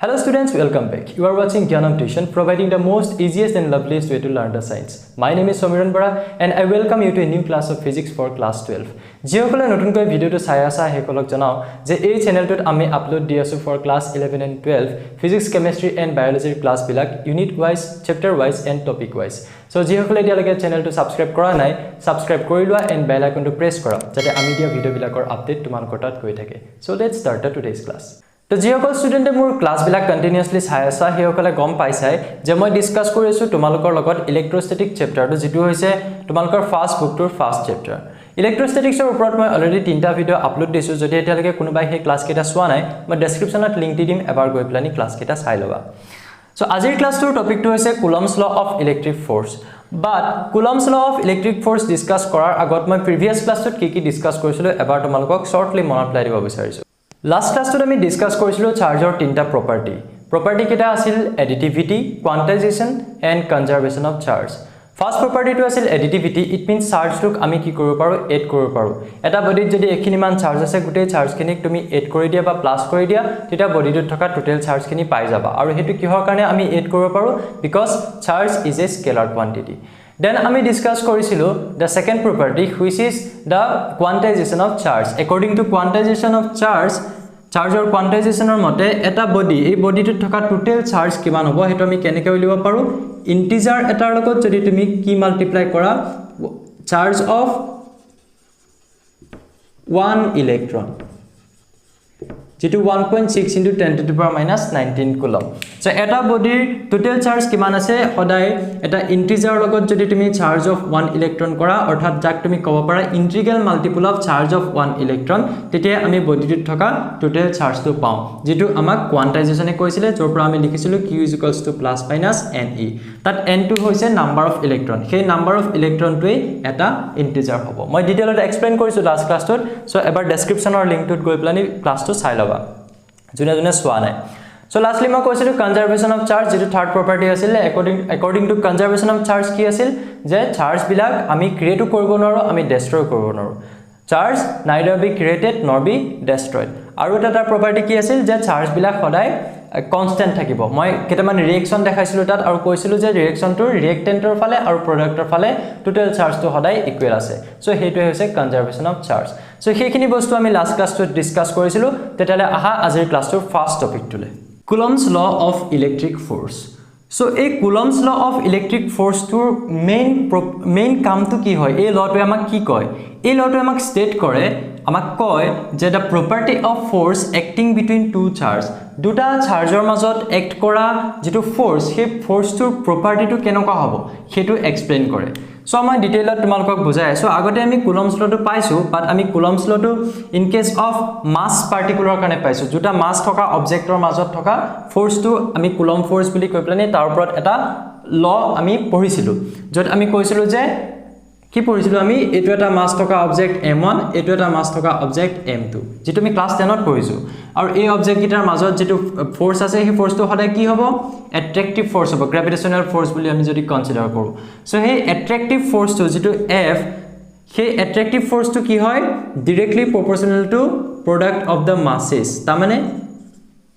Hello students, welcome back. You are watching gyanamtuition, providing the most easiest and loveliest way to learn the science. My name is Samiron Borah and I welcome you to a new class of physics for class 12. Jiyokole notun koi video to saya asa hekolok janao je ei channel tut ami upload di asu for class 11 and 12 physics, chemistry and biology class bilak unit wise, chapter wise and topic wise. So jiyokole dia lage channel to subscribe kora nai, subscribe kori lua and bell icon to press kora jate ami dia video bilakor update tumalokor tat koi thake. So let's start the today's class. তো যিসকল ষ্টুডেন্টে মোৰ class বিলাক continuously চাই আছে হেসকলে গম পাইছাই যে মই discuss কৰি আছো তোমালোকৰ লগত ইলেক্ট্ৰষ্টেটিক চেপ্টাৰটো যেটো হৈছে তোমালোকৰ ফাৰ্স্ট বুকটোৰ ফাৰ্স্ট চেপ্টাৰ ইলেক্ট্ৰষ্টেটিক্সৰ ওপৰত মই অলৰেডি তিনটা ভিডিও আপলোড দিছো যদি এতিয়ালৈকে কোনোবাই সেই ক্লাস কেটা চোৱা নাই মই ডেসক্ৰিপচনত লিংক দি দিম এবাৰ গৈ প্লানি ক্লাস কেটা চাই লবা সো আজিৰ ক্লাসটোৰ টপিকটো হৈছে Coulomb's law of electric force But Coulomb's law of electric force discuss korar agot my previous class tot ki discuss korisilo ebar tomalokok shortly monot lai dibo bisarisu Last class to আমি discuss korisilo charger tinta property kita asil additivity quantization and conservation of charge First property to asil additivity it means charge luk ami ki koribo paru add koribo paru eta body jodi ekhini man charge ase gute charge khinik tumi add kori dia ba plus kori dia tita body to thoka total charge khini pai jaba aru hetu kihor karone ami add koribo paru because charge is a scalar quantity Then we discuss korisilo the second property which is the quantization of charge. According to quantization of charge or quantization or mote eta body ei body to thoka total charge kiman hobo hetu ami keneke ulibo paru integer etar logot jodi tumi ki multiply kora charge of 1 electron যেটো 1.6 into 10 to the power minus 19 coulomb so eta body total charge kiman ase hodai eta integer logot jodi tumi charge of 1 electron kora orthat jak tumi kobo para integral multiple of charge of 1 electron tetia ami body tu thoka total charge to pau যেটো আমাক quantization e koisile jor pra ami likhisilo q = plus minus ne that n2 hoise number of electron he number of electron to eta integer hobo moi detail explain korisu last class tot so ever description or link to goi plani class to sai laba june swa nai so lastly ma koisilu conservation of charge jeto third property asile according to conservation of charge ki asil je charge bilak ami create koribo noro ami destroy koribo noro charge neither be created nor be destroyed aru eta property ki asil je charge bilak hodai constant thakibo moi ketaman reaction dekhaisilu tat aru koisilu je reaction to reactantor fale aru productor fale total charge to hodai equal ase so hetu hoise conservation of charge so hekhini bostu ami last class to discuss korisilu tetale aha azir class to first topic tule Coulomb's law of electric force so a Coulomb's law of electric force to main kam to ki hoy ei law to amak ki koy ei law to amak state kore amak koy je the property of force acting between two charge duta charger মাজত act kora jeto force he force to property to kenoka hobo hetu explain kore so amai detail tumalokok bujai so agote ami Coulomb's law to paisu but ami Coulomb's law to in case of mass particular kane paisu juta mass thoka object or মাজত thoka force to ami Coulomb force bili koi plane tar upor eta law ami porisilu jot ami koisilu je কি পঢ়িছিলো আমি এটো এটা মাস থকা object m1 এটো এটা মাস থকা অবজেক্ট m2 যেটো আমি ক্লাস 10 ত পঢ়িছো আৰু এই অবজেক্ট গিটাৰ মাজত যেটো ফোৰ্স আছে সেই ফোৰ্সটো হলে কি হ'ব অ্যাট্ৰাকটিভ ফোৰ্স হ'ব গ্ৰেভিটেশনাল ফোৰ্স বুলি আমি যদি কনসিডাৰ কৰো সো সেই অ্যাট্ৰাকটিভ ফোৰ্সটো যেটো f সেই অ্যাট্ৰাকটিভ ফোৰ্সটো কি হয় directly proportional to product of the masses তাৰ মানে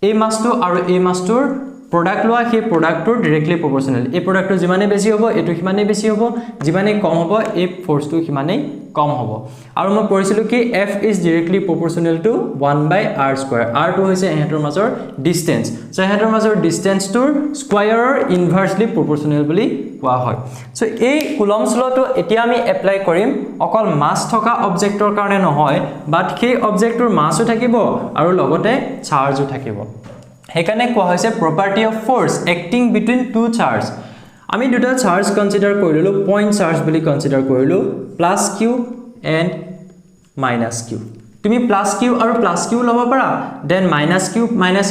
এই মাসটো আৰু এই মাসটোৰ product loa he product to directly proportional a product to jimane beshi hobo etu himane beshi hobo jimane kom hobo a force to himane kom hobo aru moi porisilu ki f is directly proportional to 1 by r square r to hoise ehetor major distance so ehetor major distance to square or inversely proportional boli koa hoy so ei Coulomb's law to etia ami apply korim okol mass thoka object or karone nohoy but he object or mass o thakibo aru logote charge o thakibo হেকানে কোৱা হৈছে property of force acting between two charge আমি দুটা charge consider কৰিলো point charge বুলি consider কৰিলো plus q and minus q তুমি plus q আৰু plus q লব পাৰা then minus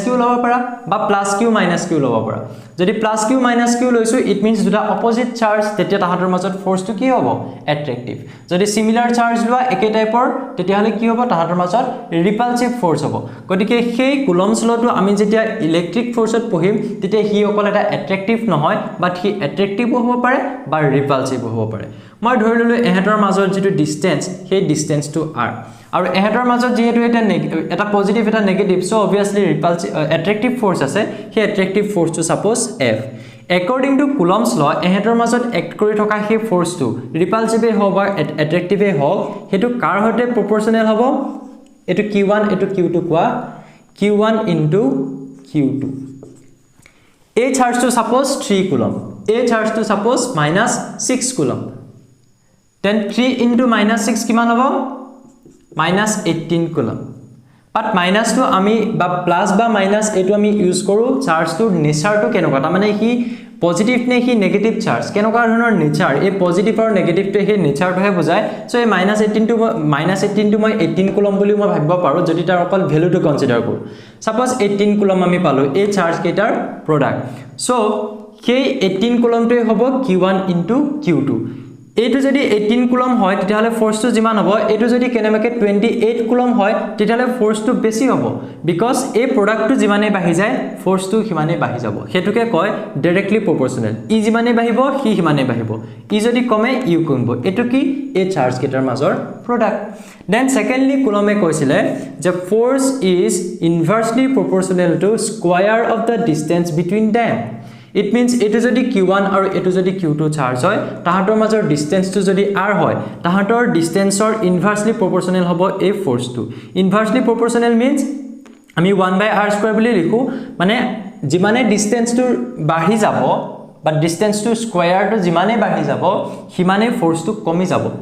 q লব পাৰা বা plus q minus q লব পাৰা যদি plus q minus q লৈছো it means দুটা opposite charge তেতিয়া তাহাতৰ মাজত force to কি হ'ব attractive যদি similar charge লোৱা একে টাইপৰ তেতিয়া হলে কি হ'ব তাহাতৰ মাজত repulsive force হ'ব গতিকে সেই Coulomb's law to আমি যেতিয়া ইলেক্ট্ৰিক ফোর্সত পঢ়িম তেতিয়া হি অকল এটা attractive নহয় বাট হি attractive হ'ব পাৰে বা repulsive হ'ব পাৰে মই ধৰি ললো এহেতৰ মাজত যেটো distance সেই distance to r আৰু এহেতৰ মাজত যেহেতু এটা পজিটিভ এটা negative so obviously repulsive attractive force আছে সেই অ্যাট্ৰাক্টিভ ফোৰ্সটো suppose F according to Coulomb's law এহেতৰ মাজত এক্ট কৰি থকা সেই ফোৰ্সটো ৰিপালসিভে হ'ব বা অ্যাট্ৰাক্টিভে হ'ব হেতু কাৰ হৈতে প্ৰপৰ্শনেল হ'ব এটো q1 এটো q2 কোৱা q1 into q2 a charge to suppose 3 coulomb a charge to suppose -6 coulomb then 3 into -6 কিমান হ'ব -18 coulomb but minus to আমি বা প্লাস বা মাইনাস এটো আমি ইউজ কৰো চার্জ টু নেচার টু কেনকা তা মানে হি পজিটিভ নে হি নেগেটিভ চার্জ কেনকা ধৰণৰ নেচাৰ এই পজিটিভ আৰু নেগেটিভ টো হে নেচার টো হে বুজায় সো এই -18 to মই 18 coulomb বুলি মই ভাবিব পাৰো যদি তাৰ অকল ভ্যালু টো কনসিডাৰ কৰো সাপোজ 18 coulomb আমি পালো এই চাৰ্জ কেটাৰ প্ৰডাক্ট সো সেই 18 coulomb টো হ'ব q1 into q2 এটো যদি 18 কুলম হয় তেতিয়াহলে ফোর্সটো জিমান হ'ব এটো যদি কেনেমাকে 28 কুলম হয় তেতিয়াহলে ফোর্সটো বেছি হ'ব বিকজ এই প্ৰডাক্টটো জিমানে বাঢ়ি যায় ফোৰ্সটো হিমানে বাঢ়ি যাব হেতুকে কয় ডাইৰেক্টলি প্ৰপৰ্শনেল ই জিমানে বাঢ়িব হি হিমানে বাঢ়িব ই যদি কমে ইউ কমিব এটো কি এই চার্জ কেটাৰ মাজৰ প্ৰডাক্ট দেন সেকেন্ডলি কুলমে কৈছিলে যে force is inversely proportional to square of the distance between them It means etu jodi q1 aru etu jodi q2 charge hoy tahator major distance to jodi r hoy tahator distance or inversely proportional hobo a force to inversely proportional means ami 1/r² boli likhu mane jimane distance to bahi jabo but distance to square to jimane bahi jabo himane force to komi jabo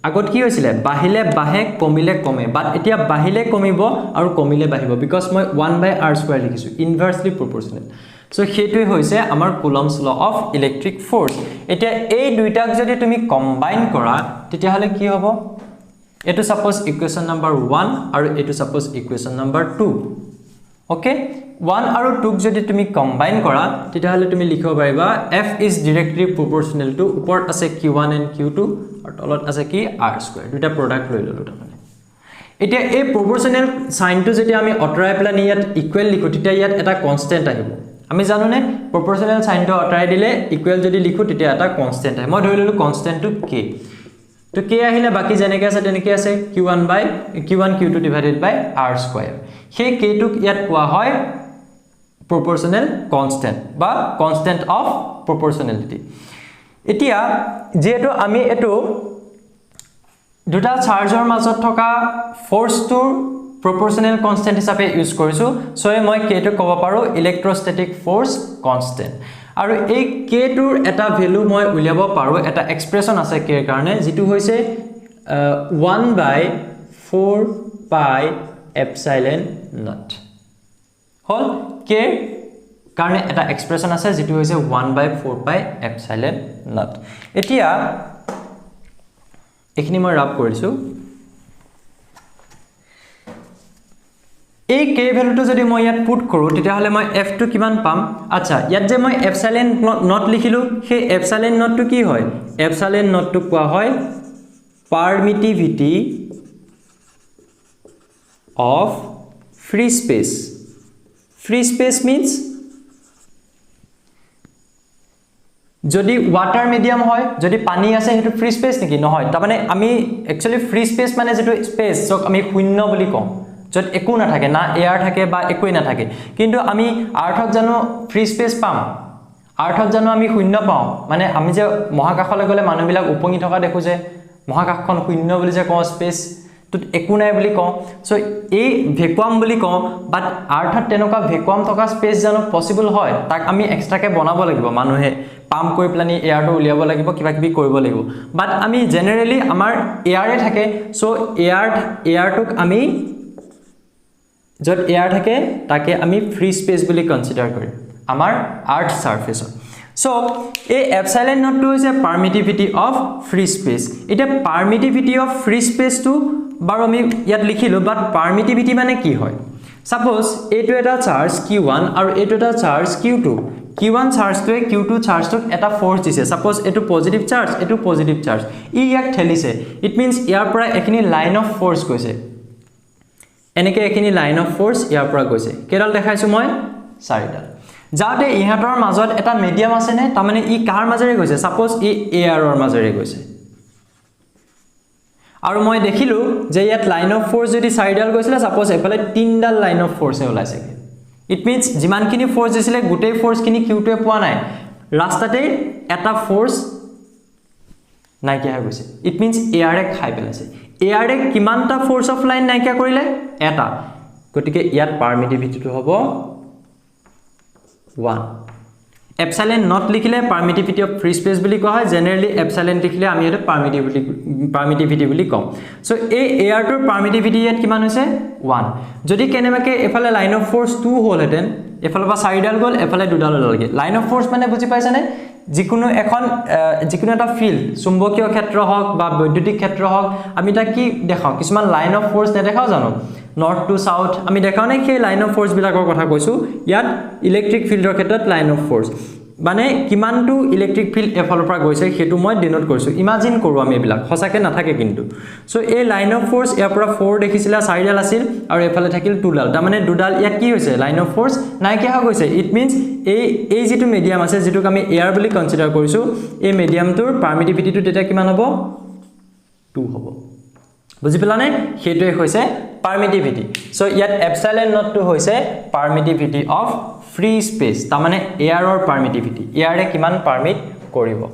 আগত কি হৈছিলে বাহিলে বাহে কমিলে কমে বাট এতিয়া বাহিলে কমিব আৰু কমিলে বাহিব because মই 1/r² লিখিছো inversely proportional so হেতুই হৈছে আমাৰ Coulomb's law of electric force এতিয়া এই দুইটাক যদি তুমি কম্বাইন কৰা তেতিয়া হলে কি হ'ব এটো সাপোজ ইকুয়েশন নাম্বাৰ 1 আৰু এটো সাপোজ ইকুয়েশন নাম্বাৰ 2 ওকে 1 আৰু 2 ক যদি তুমি কম্বাইন কৰা তেতিয়া হলে তুমি লিখিব পাৰিবা f is directly proportional to ওপৰত আছে q1 and q2 আৰু তলত আছে কি r² দুটা প্ৰডাক্ট লৈ ললো তাৰমানে এতিয়া এই proportional সাইনটো যদি আমি অতৰাই প্লান ইয়াত ইকুৱেল লিখো তেতিয়া ইয়াত এটা কনস্ট্যান্ট আহিব আমি জানো নে proportional সাইনটো অতৰাই দিলে ইকুৱেল যদি লিখো তেতিয়া এটা কনস্ট্যান্ট আহে মই ধৰি ললো কনস্ট্যান্ট টু k তো k আহিলে বাকি জেনেকে আছে তেনেকে আছে q1 q2 divided by r² সেই k টুক ইয়াত কোৱা হয় proportional constant বা constant of proportionality এতিয়া যেটো আমি এটো দুটা চাৰ্জৰ মাজত থকা ফোৰ্সটোৰ proportional constant হিচাপে ইউজ কৰিছো সো মই k টো ক'ব পাৰো electrostatic force constant আৰু এই k টোৰ এটা ভ্যালু মই উলিয়াব পাৰো এটা এক্সপ্ৰেছন আছে k ৰ কাৰণে যেটো হৈছে 1/4 pi epsilon naught হল k কাৰণে এটা এক্সপ্ৰেছন আছে যেটো হৈছে 1/4 pi epsilon naught এতিয়া এখিনি মই ৰাপ কৰিছো এই k ভ্যালুটো যদি মই ইয়াত পুট কৰো তেতিয়া হলে মই f টো কিমান পাম আচ্ছা ইয়াত যে মই epsilon naught লিখিলো সেই epsilon naught টো কি হয় epsilon naught টো কোৱা হয় permittivity of free space means যদি ওয়াটার মিডিয়াম হয় যদি পানী আছে হেতু ফ্রি স্পেস নেকি নহয় তা মানে আমি একচুয়ালি ফ্রি স্পেস মানে যেটো স্পেস সক আমি শূন্য বুলি কম যত একো না থাকে না এয়ার থাকে বা একোই না থাকে কিন্তু আমি আৰ্থক জানো ফ্ৰি স্পেস পাম আৰ্থক জানো আমি শূন্য পাও মানে আমি যে মহাকাশলৈ গলে মানুহবিলাক উপঙি থকা দেখো যে মহাকাশখন শূন্য বুলি যে কও স্পেস তো একো নাই বুলি কও সো এই ভ্যাকুয়াম বুলি কও বাট আৰ্থত তেনেকা ভ্যাকুয়াম থকা স্পেস জানো পসিবল হয় তাক আমি এক্সট্ৰাকে বনাব লাগিব মানুহে পাম্প কৰি প্লানি এয়াৰটো উলিয়াব লাগিব কিবা কিবি কৰিব লাগিব বাট আমি জেনাৰেলি আমাৰ এয়াৰে থাকে সো এয়াৰটোক আমি যত এয়াৰ থাকে তাকে আমি ফ্ৰি স্পেস বুলি কনসিডাৰ কৰিম আমাৰ আৰ্থ সাৰফেসত সো এই epsilon naught টো হৈছে permittivity of free space এটা permittivity of free space টো বাৰু আমি ইয়াত লিখিলো বাট permittivity মানে কি হয় সাপোজ এটো এটা চাৰ্জ q1 আৰু এটো এটা চাৰ্জ q2 q1 চাৰ্জ টো q2 চাৰ্জ টো এটা ফোৰ্স দিছে সাপোজ এটো পজিটিভ চাৰ্জ এটো পজিটিভ চাৰ্জ ই ইয়াক ঠেলিছে ইট মিন্স ইয়াৰ পৰা এখিনি লাইন অফ ফোৰ্স গৈছে এনেকে এখিনি লাইন অফ ফোৰ্স ইয়াৰ পৰা গৈছে কেডাল দেখাইছো মই চাৰিডাল যাতে ইহাতৰ মাজত এটা মিডিয়াম আছে নে তা মানে ই কাৰ মাজেৰে গৈছে সাপোজ ই এয়াৰৰ মাজেৰে গৈছে আৰু মই দেখিলো যে ইয়াত লাইন অফ ফোর্স যদি 4 ডাল গৈছিল সাপোজ এফালে 3 ডাল লাইন অফ ফোর্স এ ওলাইছে ইট মিন্স যিমানখিনি ফোর্স দিছিলে গোটেই ফোর্স খিনি কিউটোৱে পোৱা নাই ৰাস্তাতে এটা ফোৰ্স নাইকিয়া হৈ গৈছে ইট মিন্স এয়াৰে খাই পেলাইছে এয়াৰে কিমানটা ফোৰ্স অফ লাইন নাইকিয়া কৰিলে এটা গতিকে ইয়াত পাৰমিটিভিটিটো হ'ব 1 epsilon not লিখিলে permittivity of free space বুলি কোৱা হয় জেনাৰেলি epsilon লিখিলে আমি এটা permittivity বুলি কম সো এই air টোৰ permittivity ইয়াত কিমান হৈছে 1 যদি কেনেবাকে এফালে লাইন অফ ফোর্স 2 হ'ল হেতেন এফালে বা 4 ডাল গল এফালে 2 ডাল লাগি লাইন অফ ফোর্স মানে বুজি পাইছানে যিকোনো এটা ফিল্ড চুম্বকীয় ক্ষেত্ৰ হওক বা বৈদ্যুতিক ক্ষেত্ৰ হওক আমি তা কি দেখাও কিছুমান লাইন অফ ফোর্স নেদেখাও জানো নর্থ টু সাউথ আমি দেখাও নাই সেই লাইন অফ ফোর্স বিলাকৰ কথা কৈছো ইয়াত ইলেক্ট্ৰিক ফিল্ডৰ ক্ষেত্ৰত লাইন অফ ফোৰ্স মানে কিমানটো ইলেক্ট্ৰিক ফিল্ড এফালৰ পৰা গৈছে হেতু মই ডিনোট কৰিছো ইমাজিন কৰো আমি এবিলাক হসাকে নাথাকে কিন্তু সো এই লাইন অফ ফোৰ্স ইয়াৰ পৰা 4 দেখিছিলা 4 ডাল আছিল আৰু এফালে থাকিল 2 ডাল তাৰ মানে 2 ডাল ইয়াত কি হৈছে লাইন অফ ফোর্স নাইকিয়া হৈ গৈছে ইট মিন্স এই যেটো মিডিয়াম আছে যেটোক আমি এয়াৰ বুলি কনসিডাৰ কৰিছো এই মিডিয়ামটোৰ পাৰমিটিভিটিটো তেটা কিমান হ'ব 2 হ'ব বুজি পেলানে হেতুৱে হৈছে permittivity so yet epsilon not to hoise permittivity of free space ta mane air or permittivity air e kiman permit koribo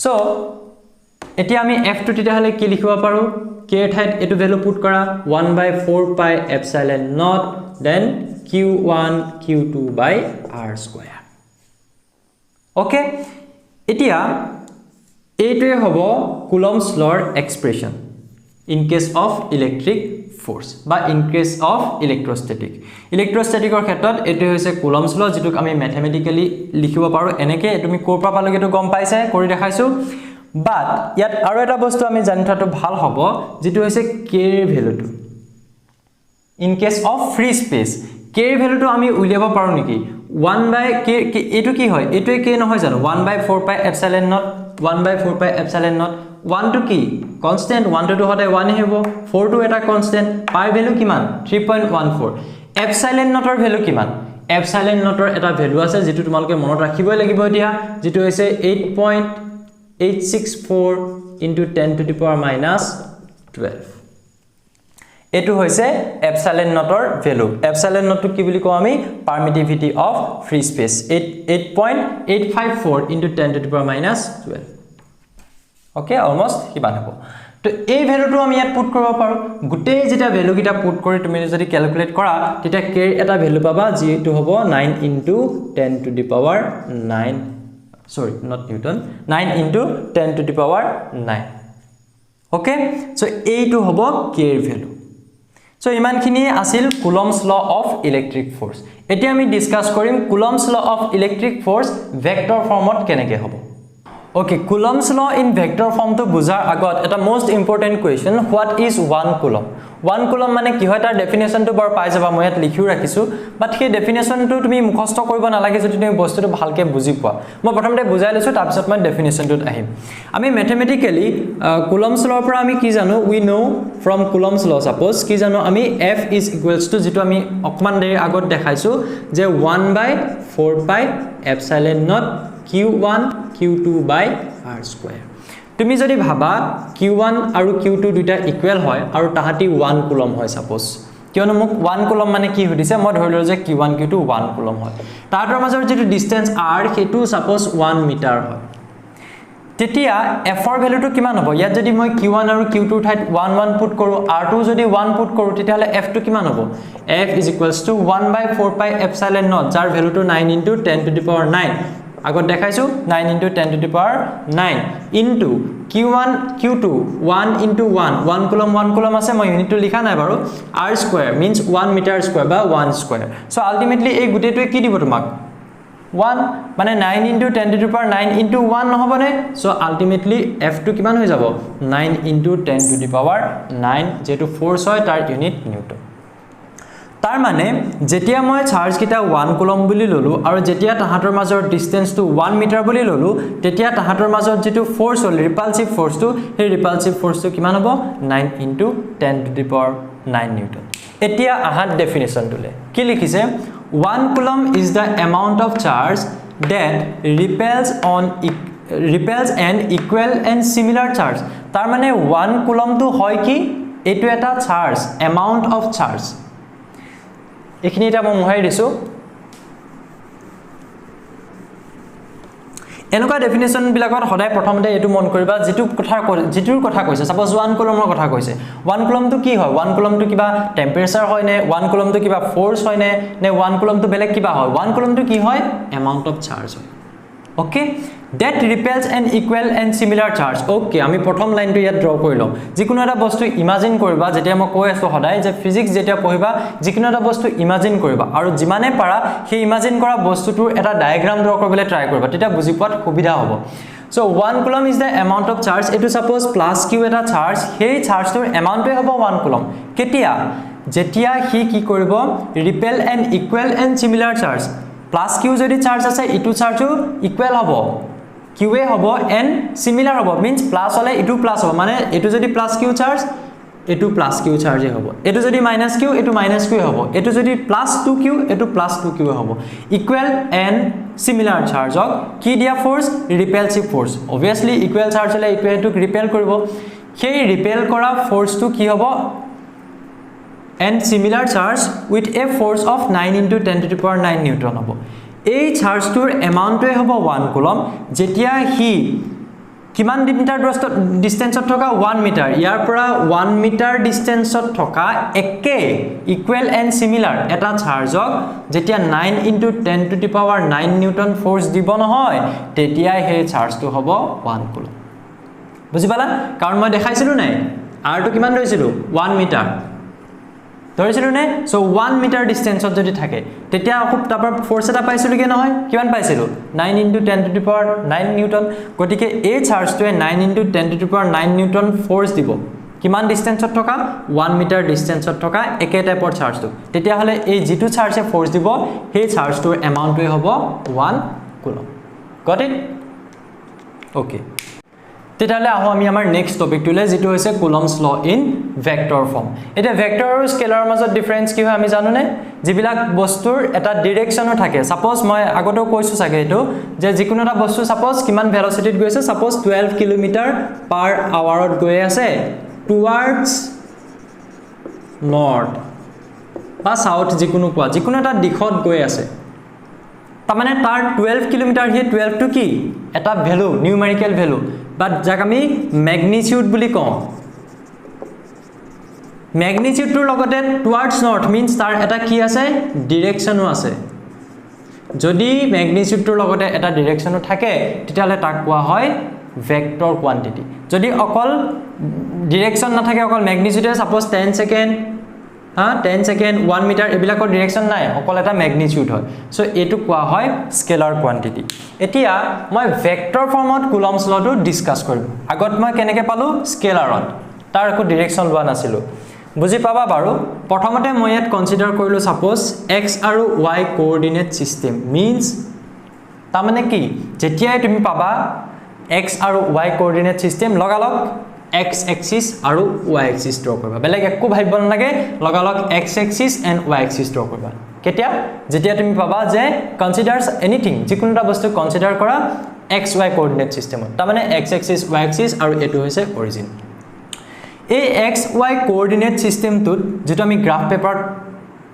so etia ami f to tita hale ki likhiba paru k thait etu value put kora 1/4 pi epsilon not then q1 q2 by r square okay etia etue hobo Coulomb's law expression in case of electric force বা in case of electrostatic or ক্ষেত্ৰত এটো হৈছে Coulomb's law যেটোক আমি mathematically লিখিব পাৰো এনেকে তুমি কোৰ পৰা পালগে তো গম পাইছে কৰি দেখাইছো বাট ইয়াত আৰু এটা বস্তু আমি জানি থটো ভাল হ'ব যেটো হৈছে k এর ভ্যালুটো in case of free space k এর ভ্যালুটো আমি উলিয়াব পাৰো নেকি 1/k এটো কি হয় এটোই k নহয় জানো 1/4 pi epsilon not 1/4 pi epsilon not 1 to কি constant 1 to হতে 1 হেব 4 to এটা constant pi value কিমান 3.14 epsilon not এর value কিমান epsilon not এর এটা value আছে যেটো তোমালকে মনত ৰাখিবই লাগিব এতিয়া যেটো হৈছে 8.864 into 10 to the power minus 12 এটো হৈছে epsilon not এর value epsilon not কি বুলি কও আমি permittivity of free space 8.854 into 10 to the power minus 12 okay almost কিমান হ'ব তো এই ভ্যালুটো আমি ইয়াত পুট কৰিব পাৰো গুটেই যেটা ভ্যালু কিটা পুট কৰি তুমি যদি ক্যালকুলেট কৰা তেতিয়া k এটা ভ্যালু পাবা যেটো হ'ব 9 into 10 to the power 9 sorry not newton 9 into 10 to the power 9 okay so এইটো হ'ব k এর ভ্যালু so ইমানখিনি আছিল Coulomb's law of electric force এতিয়া আমি ডিসকাস কৰিম Coulomb's law of electric force vector formত কেনেকৈ হ'ব okay Coulomb's law in vector form to buzar agot eta most important question what is 1 coulomb 1 coulomb mane ki hoy tar definition to bar pai jaba moi at likhiu rakhisu but he definition to tumi mukhosto koribo na lage jodi tumi bostu to bhalke buji pua moi prothomte bujai lesu tar pisot moi definition to ahim ami mathematically Coulomb's law pra ami ki jano we know from Coulomb's law suppose ki jano ami f is equals to jitu ami okman deri agot dekhaisu je 1/4 pi epsilon not q1 q2 by r square তুমি যদি ভাবা q1 আৰু q2 দুটা equal হয় আৰু তাহাতি 1 coulomb হয় suppose কিয়নো মোক 1 কুলম মানে কি হদিছে মই ধৰিলো যে q1 q2 1 কুলম হয় তাহাতৰ মাজৰ যেটো ডিসটেন্স r হেতু সাপোজ 1 মিটাৰ হয় তেতিয়া f ৰ ভ্যালুটো কিমান হ'ব ইয়াত যদি মই q1 আৰু q2 ঠাইত 1 1 পুট কৰো r2 যদি 1 পুট কৰো তেতিয়া হলে f টো কিমান হ'ব f = 1/4 pi epsilon naught যাৰ ভ্যালুটো 9 into 10 to the power 9 আগত দেখাইছো 9 into 10 to the power 9 into q1 q2 1 into 1 coulomb আছে মই ইউনিট to লিখা নাই বাৰু r square means 1 meter square বা 1 square so ultimately এই গুটেটোৱে কি দিব তোমাক 1 মানে 9 into 10 to the power 9 into 1 নহবনে so ultimately f টো কিমান হৈ যাব 9 into 10 to the power 9 যেটো ফোর্স হয় তাৰ ইউনিট নিউটন तार माने जेतिया মই চাৰ্জ কিটা 1 কুলম বুলি ললো আৰু যেতিয়া তাহাতৰ মাজৰ ডিসটেন্স টু 1 মিটাৰ বুলি ললো তেতিয়া তাহাতৰ মাজৰ যেটো ফোৰ্স হল ৰিপালসিভ ফোৰ্স টু এই ৰিপালসিভ ফোর্স টু কিমান হ'ব 9 into 10 to the power 9 Newton এতিয়া আহাত ডেফিনিশন তুলে কি লিখিছে 1 coulomb is the amount of charge that repels on repels an equal and similar charge tar mane 1 coulomb to hoy ki etu eta charge amount of charge ekhini eta মই mohai disu এনকা definition বিলাকত সদায় প্ৰথমতে এটো মন কৰিবা জিতুৰ কথা কৈছে সাপোজ 1 কুলমৰ কথা কৈছে 1 কুলম তো কি হয় 1 কুলম তো কিবা টেম্পারেচার হয় নে 1 কুলম তো কিবা ফোর্স হয় নে 1 কুলম তো বেলেগ কিবা হয় 1 কুলম তো কি হয় অ্যামাউন্ট অফ চার্জ হয় okay that repels an equal and similar charge okay আমি প্ৰথম লাইনটো ইয়াত ড্ৰ কৰি লম যিকোনো এটা বস্তু ইমাজিন কৰিবা যেতিয়া মই কৈ আছো সদায় যে ফিজিক্স যেতিয়া পঢ়িবা যিকোনো এটা বস্তু ইমাজিন কৰিবা আৰু যিমানে পাৰা সেই ইমাজিন কৰা বস্তুটোৰ এটা ডায়াগ্ৰাম ড্ৰ কৰিবলৈ ট্ৰাই কৰিবা তেতিয়া বুজি পোৱাত সুবিধা হ'ব so 1 coulomb is the amount of charge etu suppose plus q eta charge সেই চাৰ্জটোৰ এমাউন্টে হ'ব 1 coulomb কেতিয়া যেতিয়া হি কি কৰিব repel an equal and similar charge plus q যদি চাৰ্জ আছে ইটো চাৰ্জও ইকুৱেল হ'ব q এ হ'ব and similar হ'ব means plus হলে ইটো প্লাস হ'ব মানে এটো যদি plus q চাৰ্জ এটো plus q চাৰ্জ হ'ব এটো যদি minus q এটো minus q হ'ব এটো যদি plus 2q এটো plus 2q হ'ব equal and similar charge অক কি দিয়া force repulsive force obviously equal charge হলে equal to repel কৰিব সেই ৰিপেল কৰা ফোর্সটো কি হ'ব and similar charge with a force of 9 into 10 to the power 9 newton হ'ব এই চাৰ্জটোৰ এমাউন্টে হ'ব 1 কুলম যেতিয়া হি কিমান মিটাৰ ডিসটেন্সত থকা 1 মিটাৰ ইয়াৰ পৰা 1 মিটাৰ ডিসটেন্সত থকা একে ইকুৱেল এন্ড সিমিলাৰ এটা চাৰ্জক যেতিয়া 9 into 10 to the power 9 Newton force দিব নহয় তেতিয়া হে চাৰ্জটো হ'ব 1 কুলম বুজি পালা কাৰণ মই দেখাইছিলো নাই r টো কিমান ধৰিছিলো 1 মিটাৰ ধৰিছিলো নে সো 1 মিটাৰ ডিসটেন্সত যদি থাকে তেতিয়া খুব তাপৰ ফোর্স এটা পাইছিলো কি নহয় কিমান পাইছিলো 9 into 10 to the power 9 Newton গটিকে এই চাৰ্জটোৱে 9 into 10 to the power 9 Newton force দিব কিমান ডিসটেন্সত থকা 1 মিটাৰ ডিসটেন্সত থকা একে টাইপৰ চাৰ্জটো তেতিয়া হলে এই জিটু চাৰ্জে ফোৰ্স দিব সেই চাৰ্জটোৰ এমাউন্টে হ'ব 1 কুলম গট ইট ওকে তেতিয়ালে আহো আমি আমাৰ নেক্সট টপিকটোলে যেটো হৈছে Coulomb's law in vector form এটা ভেক্টৰ আৰু স্কেলাৰৰ মাজত ডিফাৰেন্স কি হয় আমি জানো নে যিবিলাক বস্তুৰ এটা ডাইৰেকশনো থাকে সাপোজ মই আগতেও কৈছো সাগে এটো যে যিকোনো এটা বস্তু সাপোজ কিমান ভেলোচিটিত গৈছে সাপোজ 12 কিলোমিটাৰ পাৰ আৱাৰত গৈ আছে টুৱাৰ্ডছ নৰ্থ বা সাউথ যিকোনো কোৱা যিকোনো এটা দিশত গৈ আছে তামানে তাৰ 12 কিলোমিটাৰ হে 12 টু কি এটা ভ্যালু নিউমেৰিকেল ভ্যালু বাট যাক আমি ম্যাগনিটিউড বুলি কওঁ ম্যাগনিটিউডৰ লগতে টুৱাৰ্ডছ নৰ্থ মিন্স তাৰ এটা কি আছে ডাইৰেকশনো আছে যদি ম্যাগনিটিউডৰ লগতে এটা ডাইৰেকশনো থাকে তেতিয়ালে তাক কোৱা হয় ভেক্টৰ কোৱান্টিটি যদি অকল ডাইৰেকশন না থাকে অকল ম্যাগনিটিউডে suppose 10 second 10 second 1 metre এবিলাকৰ direction নাই অকল এটা ম্যাগনিটিউড হয় সো এটো কোৱা হয় স্কেলাৰ কোৱান্টিটি এতিয়া মই ভেক্টৰ ফৰ্মত কুলম্বস লটো ডিসকাস কৰিম আগত মই কেনেকে পালো স্কেলাৰত তাৰ একো ডাইৰেকশন লোৱা নাছিলো বুজি পাবা বাৰু প্ৰথমতে মই ইয়াত কনসিডাৰ কৰিলো সাপোজ x আৰু y কোঅৰ্ডিনেট সিস্টেম মিন্স তামানে কি যেতিয়া তুমি পাবা x আৰু y কোঅৰ্ডিনেট সিস্টেম লগালক x axis আৰু y axis draw কৰিবা বেলেগ একো ভাবিব নালাগে লগালক x axis and y axis draw কৰিবা কেতিয়া যেতিয়া তুমি পাবা যে কনসিডাৰস এনিথিং যিকোনোটা বস্তু কনসিডাৰ কৰা x y কোঅৰ্ডিনেট সিস্টেমত তামানে x axis y axis আৰু এটো হৈছে অৰিজিন এই x y কোঅৰ্ডিনেট সিস্টেমটোত যেটো আমি গ্ৰাফ পেপাৰত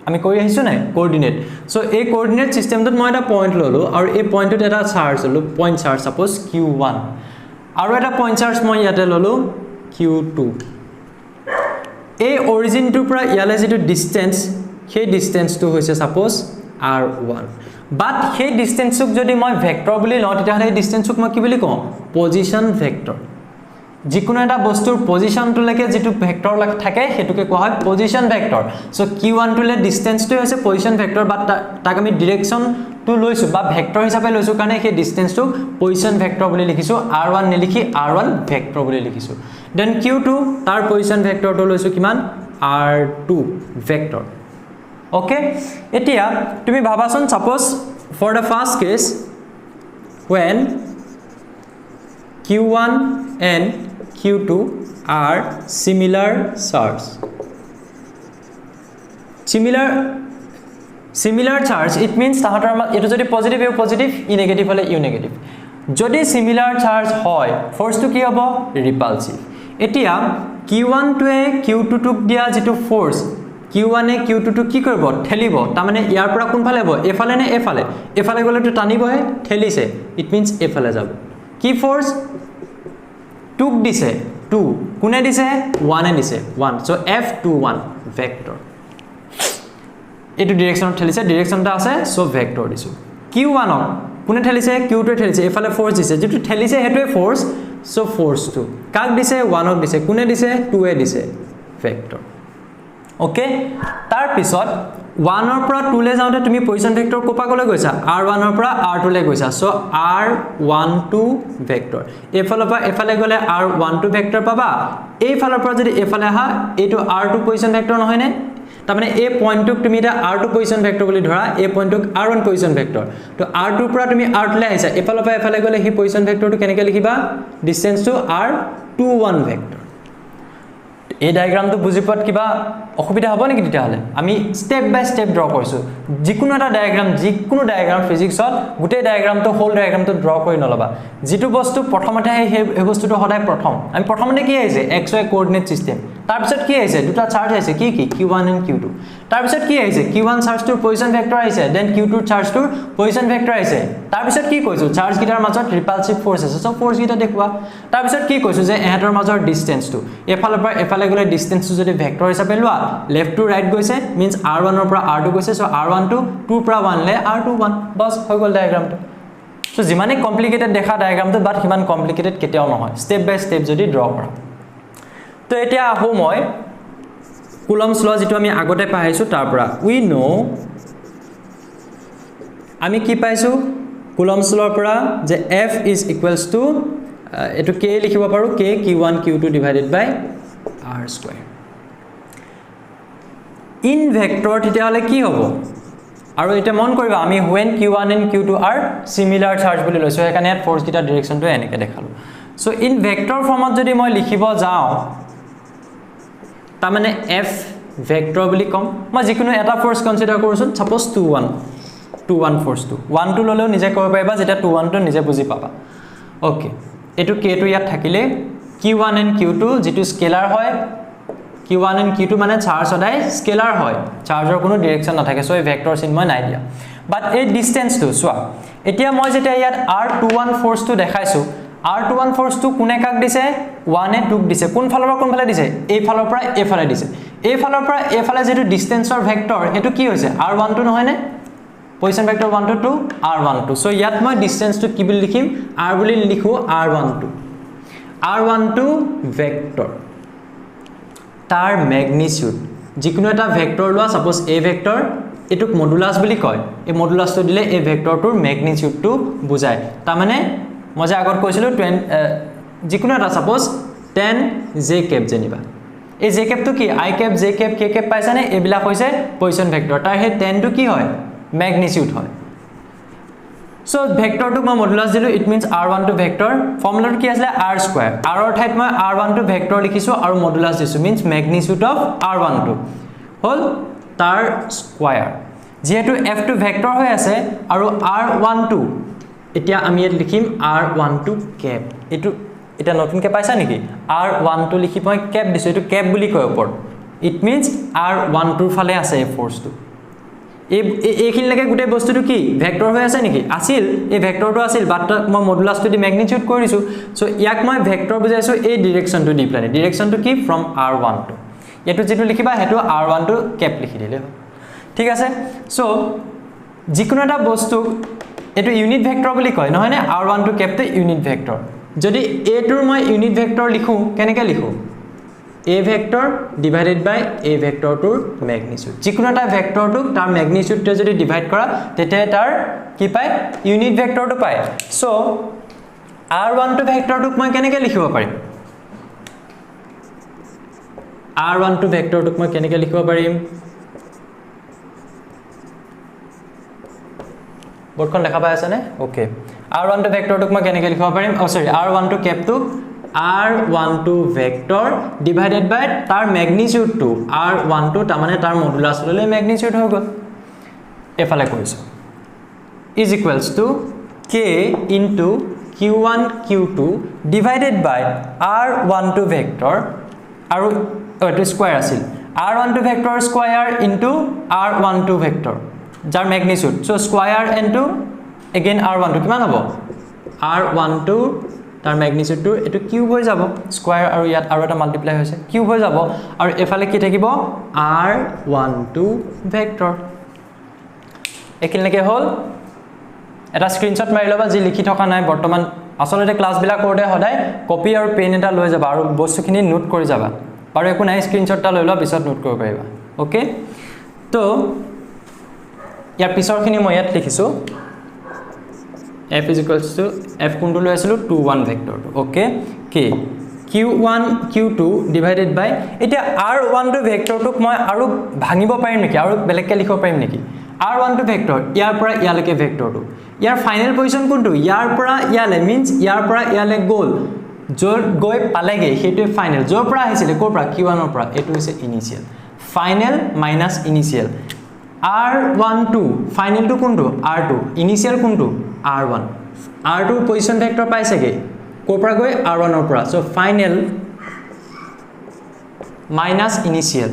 আমি কৰি আহিছো নাই কোঅৰ্ডিনেট সো এই কোঅৰ্ডিনেট সিস্টেমটোত মই এটা পইণ্ট ললো আৰু এই পইণ্টটোত এটা চাৰ্জ ললো পইণ্ট চাৰ্জ সাপোজ q1 আৰু এটা পইণ্ট চাৰ্জ মই ইয়াতে ললো q2 এই অৰিজিনটোৰ পৰা ইয়ালে যেটো ডিসটেন্স সেই ডিসটেন্সটো হৈছে সাপোজ r1 বাট সেই ডিসটেন্সক যদি মই ভেক্টৰ বুলি লওঁ তেতিয়া এই ডিসটেন্সক মই কি বুলি কওঁ পজিশন ভেক্টৰ যিকোনো এটা বস্তুৰ পজিশনটো লৈকে যেটো ভেক্টৰ থাকে হেতুকে কোৱা হয় পজিশন ভেক্টৰ সো q1 টুলে ডিসটেন্সটো হৈছে পজিশন ভেক্টৰ বাট তাক আমি ডাইৰেকশন টু লৈছো বা ভেক্টৰ হিচাপে লৈছো কাৰণে সেই ডিসটেন্সটো পজিশন ভেক্টৰ বুলি লিখিছো r1 নিলিখি r1 ভেক্টৰ বুলি লিখিছো দেন q2 তাৰ পজিশন ভেক্টৰটো লৈছো কিমান r2 ভেক্টৰ ওকে এতিয়া তুমি ভাবাচোন suppose for the first case when q1 and q2 are similar charge similar charge it means তাহাতৰ এটো যদি পজিটিভ ইউ পজিটিভ ই নেগেটিভ হলে ইউ নেগেটিভ যদি সিমিলার চার্জ হয় ফোর্স টু কি হবো রিপালসিভ এতিয়া q1 টোৱে q2 টুক দিয়া যেটো ফোৰ্স q1 এ q2 টু কি কৰিব ঠেলিব তাৰ মানে ইয়াৰ পৰা কোনফালে হ'ব এফালে নে এফালে এফালে গলে তো টানিবহে ঠেলিছে ইট মিন্স এফালে যাব কি ফোর্স টুক দিছে 2 কোনে দিছে 1 এ দিছে 1 সো f21 ভেক্টৰ এটো ডাইৰেকশনত ঠেলিছে ডাইৰেকশনটা আছে সো ভেক্টৰ দিছো q1 কোনে ঠেলিছে q2 ঠেলিছে এফালে ফোৰ্স দিছে যেটো ঠেলিছে হেটোৱে ফোর্স সো ফোর্স 2 কাক দিছে 1 দিছে কোনে দিছে 2 এ দিছে ভেক্টৰ ওকে তাৰ পিছত 1 ৰ পৰা 2 লে যাওঁতে তুমি পজিশন ভেক্টৰ কোপা গলে গৈছা r1 ৰ পৰা r2 লে গৈছা সো r12 ভেক্টৰ এফালৰ পৰা এফালে গলে r12 ভেক্টৰ পাবা এই ফালৰ পৰা যদি এফালে আহা এটো r2 পজিশন ভেক্টৰ নহয় নে তাৰ মানে এই পইণ্টক তুমি এটা r2 পজিশন ভেক্টৰ বুলি ধৰা এই পইণ্টক r1 পজিশন ভেক্টৰ তো r2 পৰা তুমি r2 লে আহিছা এফালৰ পৰা এফালে গলে হি পজিশন ভেক্টৰটো কেনেকৈ লিখিবা ডিসটেন্স টু r21 ভেক্টৰ এই ডায়াগ্ৰামটো বুজি পাত কিবা অসুবিধা হ'ব নেকি তেতিয়া হলে আমি স্টেপ বাই স্টেপ ড্ৰ কৰিছো যিকোনো এটা ডায়াগ্ৰাম ফিজিক্সত গোটেই ডায়াগ্ৰামটো হোল ডায়াগ্ৰামটো ড্ৰ কৰি নলবা যেটো বস্তু প্ৰথমতে এই বস্তুটো সদায় প্ৰথম আমি প্ৰথমতে কি আহিছে x y কোঅৰ্ডিনেট সিস্টেম তাৰ পিছত কি আহিছে দুটা চাৰ্জ আহিছে কি q1 and q2 তাৰ পিছত কি আহিছে q1 চাৰ্জটোৰ পজিশন ভেক্টৰ আহিছে দেন q2 চাৰ্জটোৰ পজিশন ভেক্টৰ আহিছে তাৰ পিছত কি কৈছো চাৰ্জ গিটাৰ মাজত ৰিপালসিভ ফোৰ্স আছে সো ফোৰ্স গিটা দেখুৱা তাৰ পিছত কি কৈছো যে এহতৰ মাজৰ ডিসটেন্সটো এফালৰ পৰা এফালে গলে ডিসটেন্সটো যদি ভেক্টৰ হিচাপে লোৱা লেফট টু ৰাইট গৈছে মিন্স r1 ৰ পৰা r2 গৈছে সো r1 টু 2 পৰা 1 লে r21 বস হৈ গল ডায়াগ্ৰামটো সো যিমানে কমপ্লিকেটেড দেখা ডায়াগ্ৰামটো বাট হিমান কমপ্লিকেটেড কেতিয়াও নহয় স্টেপ বাই স্টেপ যদি ড্ৰ কৰা তো এতিয়া আহো মই কুলম্বস ল যেটো আমি আগতে পাইছো তাৰ পৰা উই নো আমি কি পাইছো কুলম্বস লৰ পৰা যে f is equals to এটো k লিখিব পাৰো k q1 q2 divided by r square in vector তেতিয়া হলে কি হ'ব আৰু এটা মন কৰিবা আমি when q1 and q2 are similar charge বুলি লৈছো এখানে ফোর্স গিটা ডাইৰেকশনটো এনেকে দেখালো সো in vector ফৰ্মত যদি মই লিখিব যাও তা মানে f vector বুলি কম মই যিকোনো এটা ফোর্স কনসিডার কৰিছো সাপোজ 21 ফোৰ্স 1 টু ললেও নিজে কৰিব পাৰিবা যেটা 21 টো নিজে বুজি পাবা ওকে এটো k টো ইয়াত থাকিলে q1 and q2 যেটো স্কেলাৰ হয় q1 and q2 মানে চাৰ্জ সদায় স্কেলাৰ হয় চাৰ্জৰ কোনো ডাইৰেকশন নাথাকে সো এই ভেক্টৰ চিন মই নাই দিয়া বাট এই ডিসটেন্স টো সোৱা এতিয়া মই যেটা ইয়াত r21 ফোৰ্স টো দেখাইছো r21 ফোৰ্স টো কোনে কাক দিছে 1 এ 2 দিছে কোন ফালৰ পৰা কোন ফালে দিছে এই ফালৰ পৰা এই ফালে দিছে এই ফালৰ পৰা এই ফালে যেটো ডিসটেন্সৰ ভেক্টৰ হেতু কি হৈছে r12 নহয় নে position vector 1 to 2 r12 so ইয়াত মই ডিসটেন্স টো কি বুলি লিখিম r বুলি লিখো r12 ভেক্টৰ তাৰ ম্যাগনিটিউড যিকোনো এটা ভেক্টৰ লোৱা সাপোজ a ভেক্টৰ এটুক মডুলাস বুলি কয় এই মডুলাসটো দিলে এই ভেক্টৰটোৰ ম্যাগনিটিউডটো বুজায় তাৰ মানে মই যে আগত কৈছিলো যিকোনো এটা সাপোজ 10 j cap জেনিবা এই j cap টো কি i cap j cap k cap পাইছানে এবিলা হৈছে পজিশন ভেক্টৰ তাৰ হে 10 টো কি হয় ম্যাগনিটিউড হয় সো ভেক্টৰ টো মই মডুলাস দিলো ইট মিন্স r12 ভেক্টৰ ফৰ্মুলাটো কি আছে r স্কয়াৰ r ৰ ঠাইত মই r12 ভেক্টৰ লিখিছো আৰু মডুলাস দিছো মিন্স ম্যাগনিটিউড অফ r12 হল তাৰ স্কয়াৰ যেহেতু f2 ভেক্টৰ হৈ আছে আৰু r12 এতিয়া আমি ইয়াত লিখিম r12 cap এটো এটা নতুনকে পাইছা নেকি r12 লিখি মই cap দিছো এটো cap বুলি কয় ওপৰ ইট মিন্স r12 ফালে আছে এই ফোৰ্সটো এইখিনি লাগে গুটে বস্তুটো কি ভেক্টৰ হৈ আছে নেকি আছিল এই ভেক্টৰটো আছিল বাট মই মডুলাসটো দি ম্যাগনিটিউড কৰিছো সো ইয়াক মই ভেক্টৰ বুজাইছো এই ডাইৰেকশনটো দি প্লানে ডাইৰেকশনটো কি ফ্ৰম r12 এটো যেটো লিখিবা হেটো r12 cap লিখি দিলে ঠিক আছে সো যিকোনো এটা বস্তু এটো ইউনিট ভেক্টৰ বুলি কয় নহয় নে r12 cap তে ইউনিট ভেক্টৰ যদি a টোৰ মই ইউনিট ভেক্টৰ লিখো কেনেকৈ লিখো a vector divided by a vector tour magnitude যিকোনো এটা ভেক্টৰটোক তাৰ ম্যাগনিটিউডটো যদি ডিভাইড কৰা তেতে তাৰ কি পায় ইউনিট ভেক্টৰটো পায় সো r12 ভেক্টৰটোক মই কেনেকৈ লিখিব পাৰিম r12 ভেক্টৰটোক মই কেনেকৈ লিখিব পাৰিম বৰ্ডখন দেখা পাই আছে নে ওকে r12 ভেক্টৰটোক মই কেনেকৈ লিখিব পাৰিম সৰি r12 cap টো r12 vector divided by tar magnitude to r12 tamane tar modulus lole magnitude hoga efale koiso is equals to k into q1 q2 divided by r12 vector আৰু এটো square আছিল r12 vector square into r12 vector যাৰ magnitude so square into again r12 কিমান হ'ব r12 তাৰ magnitude টো এটো cube হৈ যাব স্কয়াৰ আৰু ইয়াত আৰু এটা মাল্টিপ্লাই হৈছে কিউব হৈ যাব আৰু এফালে কি থাকিব r12 vector একিনলৈকে হল এটা স্ক্ৰিনশ্বট মাৰি লবা যি লিখি থকা নাই বৰ্তমান আসলতে ক্লাস বিলা কৰোতে সদায় কপি আৰু পেন এটা লৈ যাবা আৰু বস্তুখিনি নোট কৰি যাবা আৰু একো নাই স্ক্ৰিনশ্বটটা লৈ লবা পিছত নোট কৰিব পাৰিবা ওকে তো ইয়াৰ পিছৰখিনি মই ইয়াত লিখিছো f is equals to f কোনটো লৈ আছিল 2 1 ভেক্টৰ ওকে কি q1 q2 divided by এটা r12 ভেক্টৰটোক মই আৰু ভাঙিব পাৰিম নেকি আৰু বেলেগকে লিখিব পাৰিম নেকি r12 ভেক্টৰ ইয়াৰ পৰা ইয়ালৈকে ভেক্টৰটো ইয়াৰ ফাইনাল পজিশন কোনটো ইয়াৰ পৰা ইয়ালে means ইয়াৰ পৰা ইয়ালে গ'ল জোৰ গৈ পালেগে হেতু ফাইনাল জোৰ পৰা আহিছিল কোৰ পৰা q1 ৰ পৰা এটো হৈছে initial final minus initial r12 final to কোনটো r2 ইনিশিয়াল কোনটো r1 r2 পজিশন ভেক্টৰ পাইছেগে কোৰ পৰা গৈ r1 ৰ পৰা সো ফাইনাল মাইনাস ইনিশিয়াল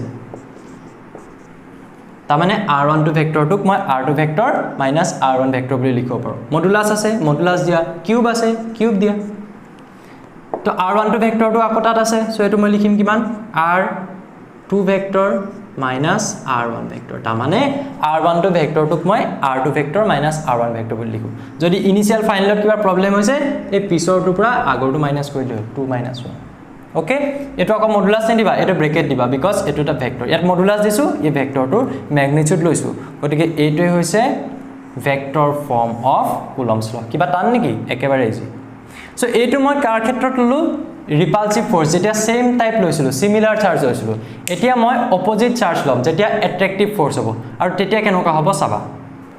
তামানে r12 ভেক্টৰটোক মই r2 vector minus r1 vector বুলি লিখিব পাৰো মডুলাস আছে মডুলাস দিয়া কিউব আছে কিউব দিয়া তো r12 ভেক্টৰটো আকটাত আছে সো এটো মই লিখিম কিমান r2 vector minus r1 vector তামানে r12 ভেক্টৰটোক মই r2 vector minus r1 vector বুলি লিখো যদি ইনিশিয়াল ফাইনালত কিবা প্ৰবলেম হৈছে এই পিছৰটো পৰা আগৰটো মাইনাস কৰি দিও 2 - 1 ওকে এটো আকৌ মডুলাস নিদিবা এটো ব্ৰেকেট দিবা বিকজ এটো এটা ভেক্টৰ ইয়াত মডুলাস দিছো এই ভেক্টৰটোৰ ম্যাগনিটিউড লৈছো গতিকে এইটোই হৈছে vector form of Coulomb's law কিবা টান নেকি একেবাৰে ইজি সো এইটো মই কাৰ ক্ষেত্ৰত ললো repulsive force যেটা same type লৈছিলো similar charge লৈছিলো এতিয়া মই opposite charge লম যেটা attractive force হ'ব আৰু তেতিয়া কেনেকা হ'ব চাবা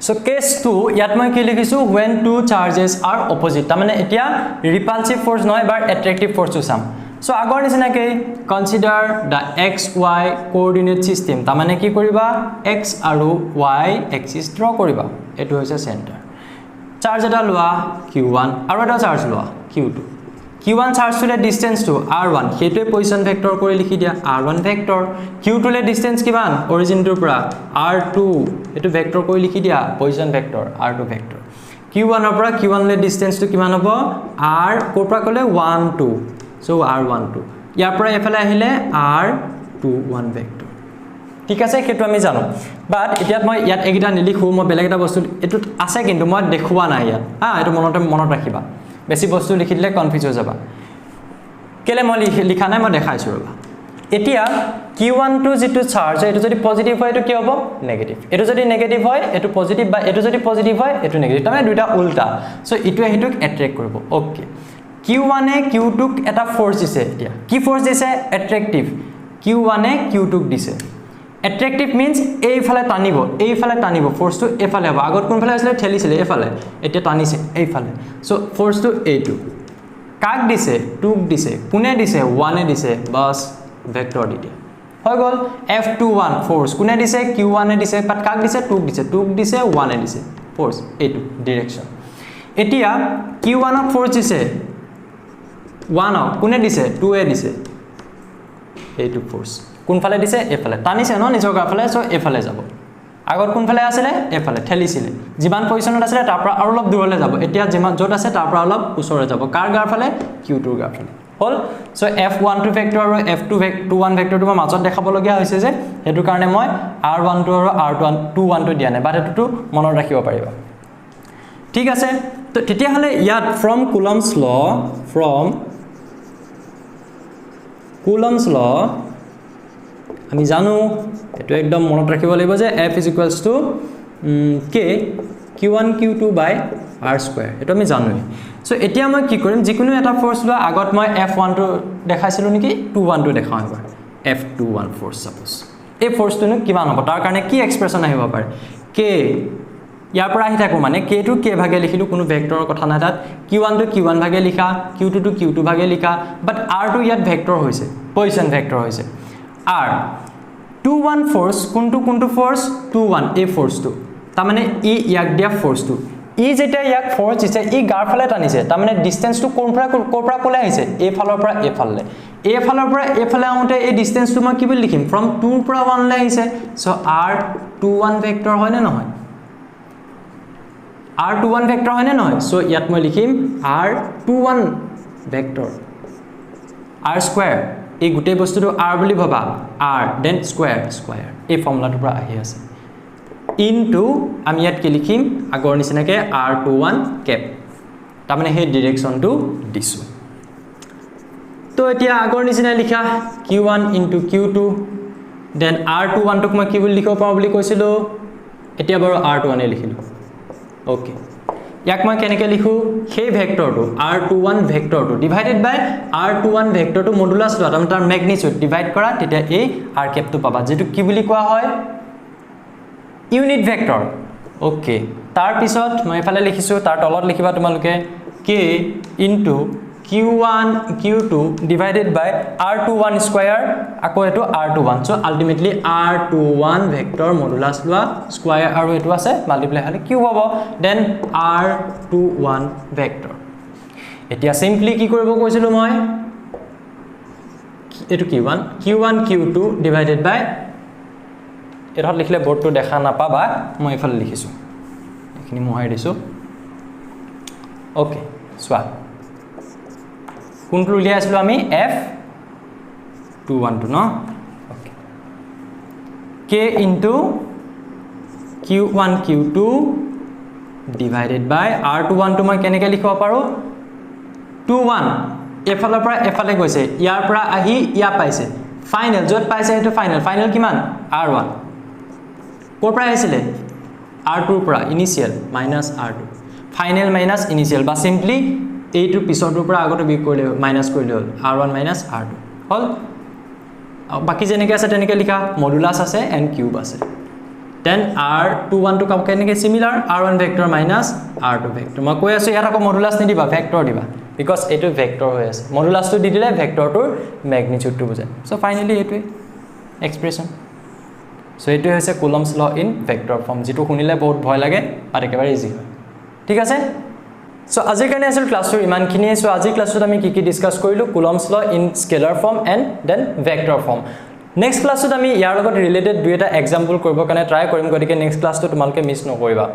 so case 2 ইয়াত মই কি লিখিছো when two charges are opposite তামানে এতিয়া repulsive force নহয় বা attractive force টো চাম so আগৰ নিচিনাকৈ consider the xy coordinate system তামানে কি কৰিবা x আৰু y axis draw কৰিবা এটো হৈছে center charge এটা লোৱা q1 আৰু এটা charge লোৱা q2 q1 charge to the distance to r1 হেতু পজিশন ভেক্টৰ কৰি লিখি দিয়া r1 vector q2 le distance কিমান origin টোৰ পৰা r2 এটো ভেক্টৰ কৰি লিখি দিয়া position vector r2 vector q1 ৰ পৰা q1 le distance টো কিমান হ'ব r কোৰ পৰা কলে 1 2 so r12 ইয়াৰ পৰা এফালে আহিলে r21 ভেক্টৰ ঠিক আছে হেতু আমি জানো বাট এতিয়া মই ইয়াত একিটা নিলিখো মই বেলেগ এটা বস্তু এটো আছে কিন্তু মই দেখুৱা নাই ইয়াত এটো মনত ৰাখিবা বেছি বস্তু লিখি দিলে কনফিউজ হৈ যাবা কেলে মই লিখা নাই মই দেখাইছো ৰবা এতিয়া q1 টো যেটো চাৰ্জ এটো যদি পজিটিভ হয় এটো কি হ'ব নেগেটিভ এটো যদি নেগেটিভ হয় এটো পজিটিভ বা এটো যদি পজিটিভ হয় এটো নেগেটিভ মানে দুটা উল্টা সো ইটো হেতুক এট্ৰাক্ট কৰিব ওকে q1 এ q2 ক এটা ফোৰ্স দিছে এতিয়া কি ফোৰ্স দিছে এট্ৰাক্টিভ q1 এ q2 ক দিছে এট্ৰাক্টিভ মিন্স এইফালে টানিব ফোর্স টো এফালে হ'ব আগত কোনফালে আছিল ঠেলিছিলে এফালে এতিয়া টানিছে এইফালে সো ফোর্স টো এইটো কাক দিছে 2 ক দিছে কোনে দিছে 1 এ দিছে বাস ভেক্টৰ দি দিয়া হৈ গল f21 ফোর্স কোনে দিছে q1 এ দিছে বাট কাক দিছে 2 ক দিছে 1 এ দিছে ফোর্স এইটো ডাইৰেকশন এতিয়া q1 ক ফোর্স দিছে 1 ক কোনে দিছে 2 এ দিছে এইটো ফোর্স কোনফালে দিছে এফালে টানিছে ন নিজৰ গাফালে সো এফালে যাব আগৰ কোনফালে আছিল এফালে ঠেলিছিল যিমান পজিশনত আছিল তাৰ পৰা আৰু অলপ দূৰলে যাব এতিয়া যিমান যত আছে তাৰ পৰা অলপ ওচৰে যাব কাৰ গাফালে q2 গাফালে হল সো f12 ভেক্টৰ আৰু f21 ভেক্টৰটো মই মাজত দেখাব লগিয়া হৈছে যে হেতু কাৰণে মই r12 আৰু r21 টো দিয়া নাই বাট এটো মনত ৰাখিব পাৰিবা ঠিক আছে তো তেতিয়া হলে ইয়াত from Coulomb's law আমি জানো এটো একদম মনত ৰাখিব লাগিব যে f is equals to k q1 q2 by r square এটো আমি জানো সো এতিয়া মই কি কৰিম যিকোনো এটা ফোৰ্স লোৱা আগত মই f1 টো দেখাইছিলো নেকি 21 টো দেখাও এবাৰ f21 ফোৰ্স সাপোজ এই ফোৰ্সটো কিমান হ'ব তাৰ কাৰণে কি এক্সপ্ৰেছন আহিব পাৰে k ইয়াৰ পৰা আহি থাকো মানে k টো k ভাগে লিখিলো কোনো ভেক্টৰৰ কথা না তাত q1 টো q1 ভাগে লিখা q2 টো q2 ভাগে লিখা বাট r টো ইয়াত ভেক্টৰ হৈছে পজিশন ভেক্টৰ হৈছে r 21 ফোর্স কোনটো ফোর্স 21 এই ফোর্স টো তা মানে ই ইয়াক দিয়া ফোর্স টো ই যেতিয়া ইয়াক ফ'ৰ্চ দিছে ই গাৰ ফালে টানিছে তাৰ মানে ডিসটেন্সটো কোৰ পৰা কোলে আহিছে এ ফালৰ পৰা এ ফালে আউতে এই ডিসটেন্সটো মই কি বুলি লিখিম from 2 পৰা 1 লৈ আহিছে সো r21 ভেক্টৰ হয় নে নহয় r21 ভেক্টৰ হয় নে নহয় সো ইয়াত মই লিখিম r21 ভেক্টৰ r স্কয়াৰ এই গুটে বস্তুটো r বুলি ভাবা r দেন স্কয়াৰ এই ফৰ্মুলাটোৰ পৰা আহি আছে into আমি ইয়াত কি লিখিম আগৰ নিচিনাকে r21 কেপ তাৰ মানে হে ডাইৰেকশনটো দিছো তো এতিয়া আগৰ নিচিনা লিখা q1 into q2 then r21 টক মই কি বুলি লিখিব পাৰো বুলি কৈছিলো এতিয়া বাৰু r21 এ লিখিলো ওকে ইয়াক মই কেনেকৈ লিখো সেই ভেক্টৰটো r21 ভেক্টৰটো ডিভাইডেড বাই r21 ভেক্টৰটো মডুলাস লোৱা তাৰ ম্যাগনিটিউড ডিভাইড কৰা তেতিয়া এই r কেপটো পাবা যেটো কি বুলি কোৱা হয় ইউনিট ভেক্টৰ ওকে তাৰ পিছত মই এফালে লিখিছো তাৰ তলত লিখিবা তোমালোকে k into q1 q2 divided by r21 square আকৌ এটো r21 so ultimately r21 vector modulus লোৱা square আৰু এটো আছে multiply হলে q হ'ব then r21 vector এতিয়া simply কি কৰিব কৈছিলো মই এটো q1 q2 divided by এৰত লিখলে বোৰ্ডটো দেখা না পাবা মই এফালে লিখিছো এখিনি মোহাই দিছো ওকে সোৱা কোনটো উলিয়াই আছিলো আমি f21 no okay k into q1 q2 divided by r21 to মই কেনেকৈ লিখিব পাৰো 21 এফালৰ পৰা এফালে গৈছে ইয়াৰ পৰা আহি ইয়া পাইছে ফাইনাল যত পাইছে এটো ফাইনাল কিমান r1 কোৰ পৰা আহিছিলে r2 পৰা initial minus r2 final minus initial বা সিম্পলি এইটো পিছৰটোৰ পৰা আগতে বিক কৰিলে মাইনাস কৰিলে হল r1 মাইনাস r2 হল বাকি যেনেকৈ আছে তেনেকৈ লিখা মডুলাস আছে এন্ড কিউব আছে দেন r21 টু কাম কেনেকৈ সিমিলাৰ r1 vector minus r2 vector মই কৈ আছো ইয়াত আকৌ মডুলাস নিদিবা ভেক্টৰ দিবা বিকজ এটো ভেক্টৰ হৈ আছে মডুলাসটো দি দিলে ভেক্টৰটোৰ ম্যাগনিটিউডটো বুজায় সো ফাইনালি এটোৱে এক্সপ্ৰেছন সো এটো হৈছে Coulomb's law in vector form যেটো শুনিলে বহুত ভয় লাগে আৰু একেবাৰে ইজি হয় ঠিক আছে সো আজিৰ কাৰণে আছিল ক্লাছৰ ইমানখিনি সো আজিৰ ক্লাছত আমি কি ডিসকাস কৰিলো Coulomb's law in scalar form and then vector form next ক্লাছত আমি ইয়াৰ লগত ৰিলেটেড দুইটা এক্সাম্পল কৰিব কাৰণে ট্ৰাই কৰিম গতিকে নেক্সট ক্লাছটো তোমালোকে মিছ নকৰিবা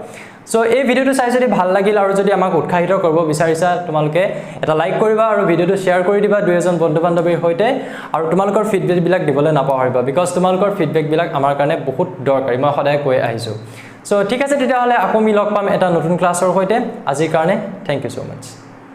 সো এই ভিডিওটো চাই যদি ভাল লাগিল আৰু যদি আমাক উৎসাহিত কৰিব বিচাৰিছা তোমালোকে এটা লাইক কৰিবা আৰু ভিডিওটো শেয়াৰ কৰি দিবা দুইজন বন্ধু-বান্ধৱীৰ সৈতে আৰু তোমালোকৰ ফিডবেক বিলাক দিবলৈ নাপাহৰিবা বিকজ তোমালোকৰ ফিডবেক বিলাক আমাৰ কাৰণে বহুত দৰকাৰী মই সদায় কৈ আহিছো সো ঠিক আছে তেতিয়াহলে আকৌ আমি লগ পাম এটা নতুন ক্লাছৰ সৈতে আজিৰ কাৰণে থ্যাংক ইউ সো মাচ